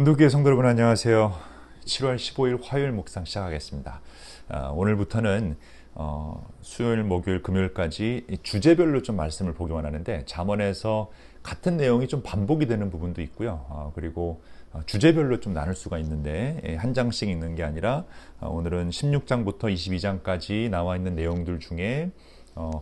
온도교회 성도 여러분 안녕하세요. 7월 15일 화요일 묵상 시작하겠습니다. 오늘부터는 수요일, 목요일, 금요일까지 주제별로 좀 말씀을 보기만 하는데 잠언에서 같은 내용이 좀 반복이 되는 부분도 있고요. 그리고 주제별로 좀 나눌 수가 있는데 한 장씩 읽는 게 아니라 오늘은 16장부터 22장까지 나와 있는 내용들 중에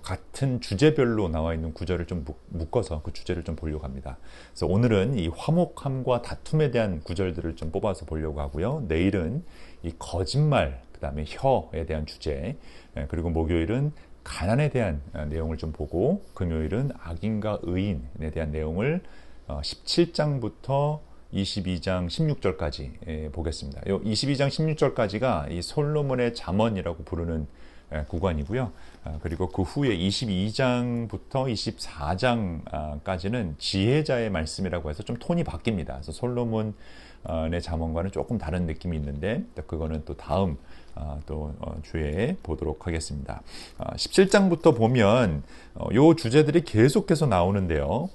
같은 주제별로 나와 있는 구절을 좀 묶어서 그 주제를 좀 보려고 합니다. 그래서 오늘은 이 화목함과 다툼에 대한 구절들을 좀 뽑아서 보려고 하고요. 내일은 이 거짓말, 그 다음에 혀에 대한 주제, 그리고 목요일은 가난에 대한 내용을 좀 보고, 금요일은 악인과 의인에 대한 내용을 17장부터 22장 16절까지 보겠습니다. 이 22장 16절까지가 이 솔로몬의 잠언이라고 부르는 구간이고요. 그리고 그 후에 22장부터 24장까지는 지혜자의 말씀이라고 해서 좀 톤이 바뀝니다. 그래서 솔로몬의 잠언과는 조금 다른 느낌이 있는데 그거는 또 다음 주에 보도록 하겠습니다. 17장부터 보면 요 주제들이 계속해서 나오는데요.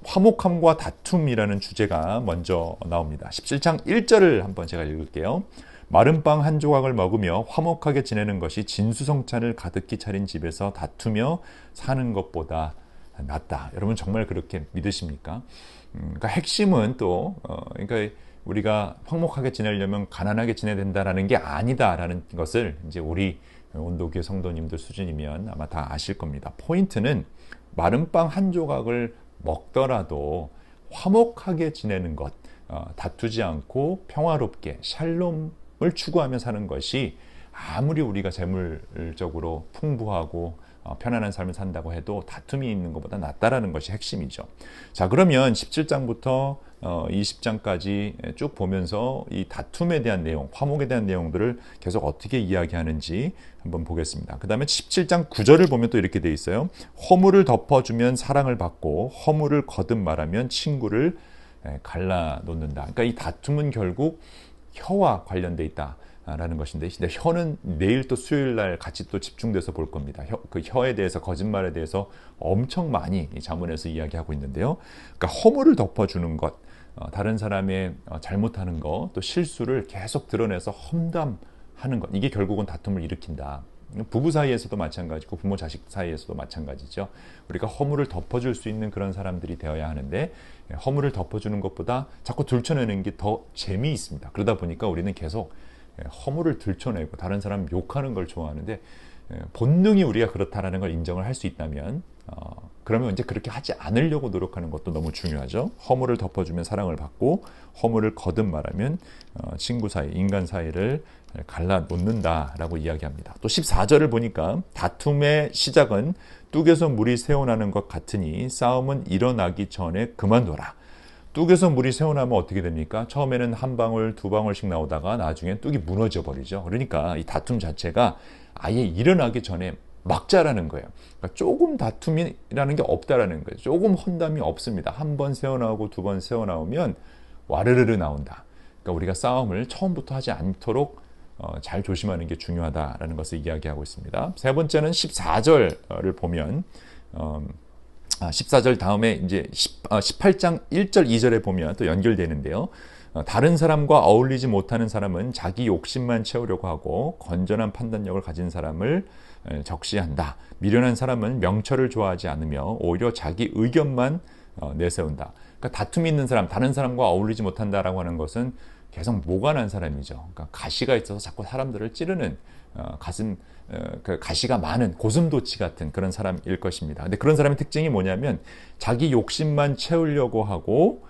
화목함과 다툼이라는 주제가 먼저 나옵니다. 17장 1절을 한번 제가 읽을게요. 마른 빵 한 조각을 먹으며 화목하게 지내는 것이 진수성찬을 가득히 차린 집에서 다투며 사는 것보다 낫다. 여러분 정말 그렇게 믿으십니까? 그러니까 핵심은 또 그러니까 우리가 화목하게 지내려면 가난하게 지내야 된다라는 게 아니다라는 것을 이제 우리 온도교회 성도님들 수준이면 아마 다 아실 겁니다. 포인트는 마른 빵 한 조각을 먹더라도 화목하게 지내는 것, 다투지 않고 평화롭게 샬롬을 추구하며 사는 것이 아무리 우리가 재물적으로 풍부하고 편안한 삶을 산다고 해도 다툼이 있는 것보다 낫다라는 것이 핵심이죠. 자, 그러면 17장부터 20장까지 쭉 보면서 이 다툼에 대한 내용, 화목에 대한 내용들을 계속 어떻게 이야기하는지 한번 보겠습니다. 그 다음에 17장 9절을 보면 또 이렇게 돼 있어요. 허물을 덮어주면 사랑을 받고 허물을 거듭말하면 친구를 갈라놓는다. 그러니까 이 다툼은 결국 혀와 관련돼 있다라는 것인데, 혀는 내일 또 수요일 날 같이 또 집중돼서 볼 겁니다. 그 혀에 대해서, 거짓말에 대해서 엄청 많이 잠언에서 이야기하고 있는데요. 그러니까 허물을 덮어주는 것, 다른 사람의 잘못하는 것, 또 실수를 계속 드러내서 험담하는 것, 이게 결국은 다툼을 일으킨다. 부부 사이에서도 마찬가지고 부모 자식 사이에서도 마찬가지죠. 우리가 허물을 덮어줄 수 있는 그런 사람들이 되어야 하는데 허물을 덮어주는 것보다 자꾸 들춰내는 게 더 재미있습니다. 그러다 보니까 우리는 계속 허물을 들춰내고 다른 사람 욕하는 걸 좋아하는데 본능이 우리가 그렇다라는 걸 인정을 할 수 있다면 그러면 이제 그렇게 하지 않으려고 노력하는 것도 너무 중요하죠. 허물을 덮어주면 사랑을 받고 허물을 거듭말하면 친구 사이, 인간 사이를 갈라놓는다라고 이야기합니다. 또 14절을 보니까 다툼의 시작은 뚝에서 물이 새어나는 것 같으니 싸움은 일어나기 전에 그만둬라. 뚝에서 물이 새어나면 어떻게 됩니까? 처음에는 한 방울, 두 방울씩 나오다가 나중에 뚝이 무너져 버리죠. 그러니까 이 다툼 자체가 아예 일어나기 전에 막자라는 거예요. 그러니까 조금 다툼이라는 게 없다라는 거예요. 조금 혼담이 없습니다. 한 번 새어나오고 두 번 새어나오면 와르르르 나온다. 그러니까 우리가 싸움을 처음부터 하지 않도록 잘 조심하는 게 중요하다라는 것을 이야기하고 있습니다. 세 번째는 14절을 보면 14절 다음에 이제 18장 1절 2절에 보면 또 연결되는데요. 다른 사람과 어울리지 못하는 사람은 자기 욕심만 채우려고 하고 건전한 판단력을 가진 사람을 적시한다. 미련한 사람은 명철을 좋아하지 않으며 오히려 자기 의견만 내세운다. 그러니까 다툼이 있는 사람, 다른 사람과 어울리지 못한다라고 하는 것은 계속 모관한 사람이죠. 그러니까 가시가 있어서 자꾸 사람들을 찌르는 그 가시가 많은 고슴도치 같은 그런 사람일 것입니다. 근데 그런 사람의 특징이 뭐냐면 자기 욕심만 채우려고 하고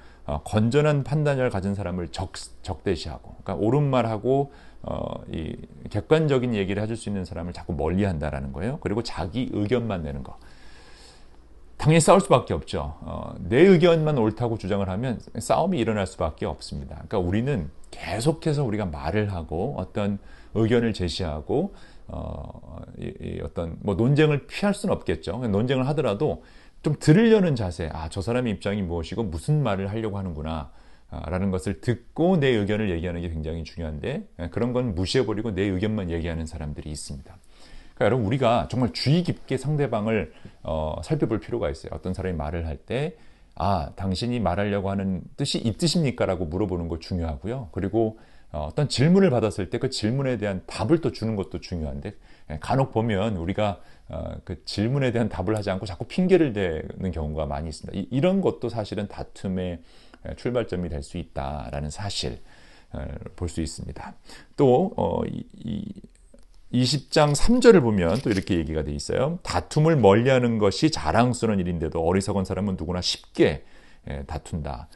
건전한 판단력을 가진 사람을 적대시하고, 그러니까 옳은 말하고 이 객관적인 얘기를 해줄 수 있는 사람을 자꾸 멀리한다라는 거예요. 그리고 자기 의견만 내는 거. 당연히 싸울 수밖에 없죠. 내 의견만 옳다고 주장을 하면 싸움이 일어날 수밖에 없습니다. 그러니까 우리는 계속해서 우리가 말을 하고 어떤 의견을 제시하고 어떤 논쟁을 피할 수는 없겠죠. 논쟁을 하더라도 좀 들으려는 자세, 저 사람의 입장이 무엇이고 무슨 말을 하려고 하는구나 라는 것을 듣고 내 의견을 얘기하는 게 굉장히 중요한데 그런 건 무시해버리고 내 의견만 얘기하는 사람들이 있습니다. 그러니까 여러분 우리가 정말 주의 깊게 상대방을 살펴볼 필요가 있어요. 어떤 사람이 말을 할 때 당신이 말하려고 하는 뜻이 이 뜻입니까? 라고 물어보는 거 중요하고요. 그리고 어떤 질문을 받았을 때 그 질문에 대한 답을 또 주는 것도 중요한데, 간혹 보면 우리가 그 질문에 대한 답을 하지 않고 자꾸 핑계를 대는 경우가 많이 있습니다. 이런 것도 사실은 다툼의 출발점이 될 수 있다라는 사실 볼 수 있습니다. 또 20장 3절을 보면 또 이렇게 얘기가 돼 있어요. 다툼을 멀리하는 것이 자랑스러운 일인데도 어리석은 사람은 누구나 쉽게 다툰다.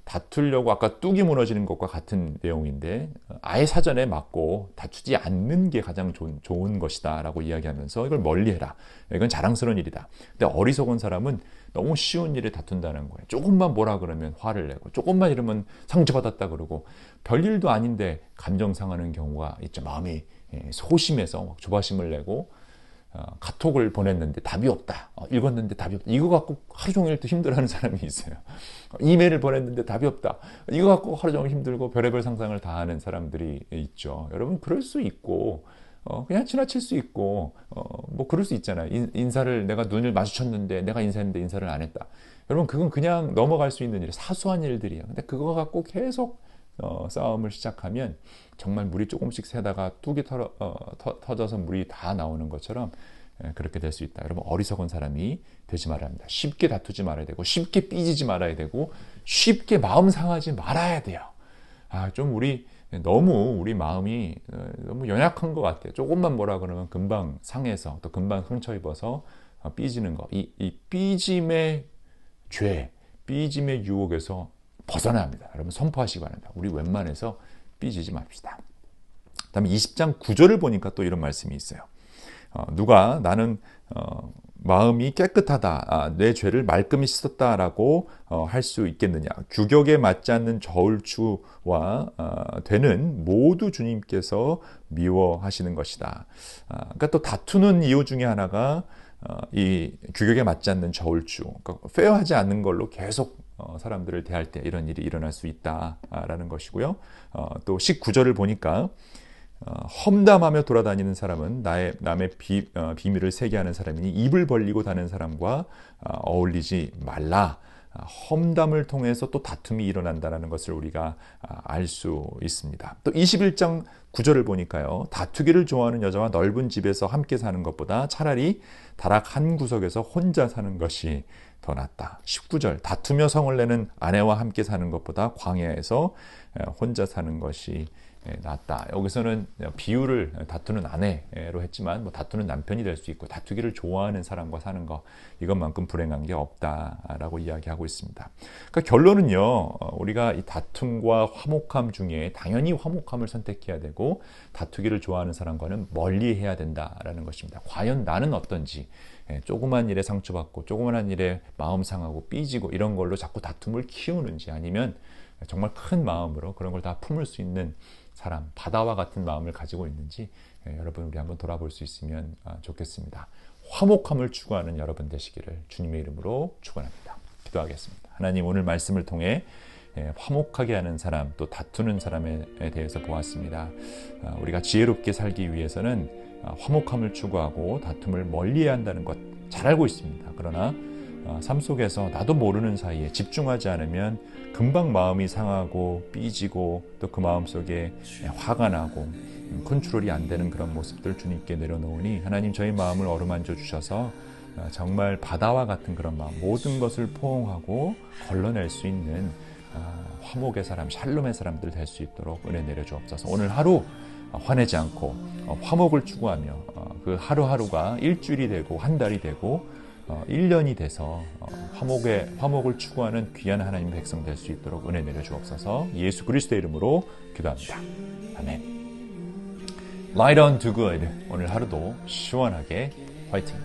다투려고 아까 뚝이 무너지는 것과 같은 내용인데 아예 사전에 맞고 다투지 않는 게 가장 좋은 것이다 라고 이야기하면서 이걸 멀리해라. 이건 자랑스러운 일이다. 근데 어리석은 사람은 너무 쉬운 일에 다툰다는 거예요. 조금만 뭐라 그러면 화를 내고 조금만 이러면 상처받았다 그러고 별일도 아닌데 감정 상하는 경우가 있죠. 마음이 소심해서 막 조바심을 내고 카톡을 보냈는데 답이 없다. 읽었는데 답이 없다. 이거 갖고 하루 종일 또 힘들어하는 사람이 있어요. 이메일을 보냈는데 답이 없다. 이거 갖고 하루 종일 힘들고 별의별 상상을 다 하는 사람들이 있죠. 여러분 그럴 수 있고 그냥 지나칠 수 있고 뭐 그럴 수 있잖아요. 인사를 내가 눈을 마주쳤는데 내가 인사했는데 인사를 안 했다. 여러분 그건 그냥 넘어갈 수 있는 일, 사소한 일들이에요. 근데 그거 갖고 계속 싸움을 시작하면 정말 물이 조금씩 새다가 뚝이 터져서 물이 다 나오는 것처럼 그렇게 될 수 있다. 여러분 어리석은 사람이 되지 말아야 합니다. 쉽게 다투지 말아야 되고 쉽게 삐지지 말아야 되고 쉽게 마음 상하지 말아야 돼요. 좀 너무 우리 마음이 너무 연약한 것 같아요. 조금만 뭐라 그러면 금방 상해서 또 금방 상처 입어서 삐지는 거. 이 삐짐의 죄, 삐짐의 유혹에서 벗어나야 합니다. 여러분 선포하시기 바랍니다. 우리 웬만해서 삐지지 맙시다. 그다음에 20장 9절을 보니까 또 이런 말씀이 있어요. 누가 나는 마음이 깨끗하다, 내 죄를 말끔히 씻었다라고 할 수 있겠느냐. 규격에 맞지 않는 저울추와 되는 모두 주님께서 미워하시는 것이다. 그러니까 또 다투는 이유 중에 하나가 이 규격에 맞지 않는 저울추, 그러니까 페어하지 않는 걸로 계속 사람들을 대할 때 이런 일이 일어날 수 있다라는 것이고요. 또 19절을 보니까 험담하며 돌아다니는 사람은 남의 비밀을 새게 하는 사람이니 입을 벌리고 다니는 사람과 어울리지 말라. 험담을 통해서 또 다툼이 일어난다는 것을 우리가 알 수 있습니다. 또 21장 9절을 보니까요. 다투기를 좋아하는 여자와 넓은 집에서 함께 사는 것보다 차라리 다락 한 구석에서 혼자 사는 것이 더 낫다. 19절 다투며 성을 내는 아내와 함께 사는 것보다 광야에서 혼자 사는 것이 낫다. 여기서는 비유를 다투는 아내로 했지만 다투는 남편이 될 수 있고 다투기를 좋아하는 사람과 사는 것 이것만큼 불행한 게 없다라고 이야기하고 있습니다. 그러니까 결론은요. 우리가 이 다툼과 화목함 중에 당연히 화목함을 선택해야 되고 다투기를 좋아하는 사람과는 멀리해야 된다라는 것입니다. 과연 나는 어떤지 조그만 일에 상처받고 조그만 일에 마음 상하고 삐지고 이런 걸로 자꾸 다툼을 키우는지 아니면 정말 큰 마음으로 그런 걸 다 품을 수 있는 사람, 바다와 같은 마음을 가지고 있는지 여러분 우리 한번 돌아볼 수 있으면 좋겠습니다. 화목함을 추구하는 여러분 되시기를 주님의 이름으로 축원합니다. 기도하겠습니다. 하나님 오늘 말씀을 통해 화목하게 하는 사람 또 다투는 사람에 대해서 보았습니다. 우리가 지혜롭게 살기 위해서는 화목함을 추구하고 다툼을 멀리해야 한다는 것 잘 알고 있습니다. 그러나 삶 속에서 나도 모르는 사이에 집중하지 않으면 금방 마음이 상하고 삐지고 또 그 마음속에 화가 나고 컨트롤이 안 되는 그런 모습들 주님께 내려놓으니 하나님 저희 마음을 어루만져 주셔서 정말 바다와 같은 그런 마음 모든 것을 포옹하고 걸러낼 수 있는 화목의 사람 샬롬의 사람들 될 수 있도록 은혜 내려주옵소서. 오늘 하루 화내지 않고 화목을 추구하며 그 하루하루가 일주일이 되고 한 달이 되고 1년이 돼서 화목을 추구하는 귀한 하나님 백성 될 수 있도록 은혜 내려주옵소서. 예수 그리스도의 이름으로 기도합니다. 아멘. Light on to good. 오늘 하루도 시원하게 화이팅!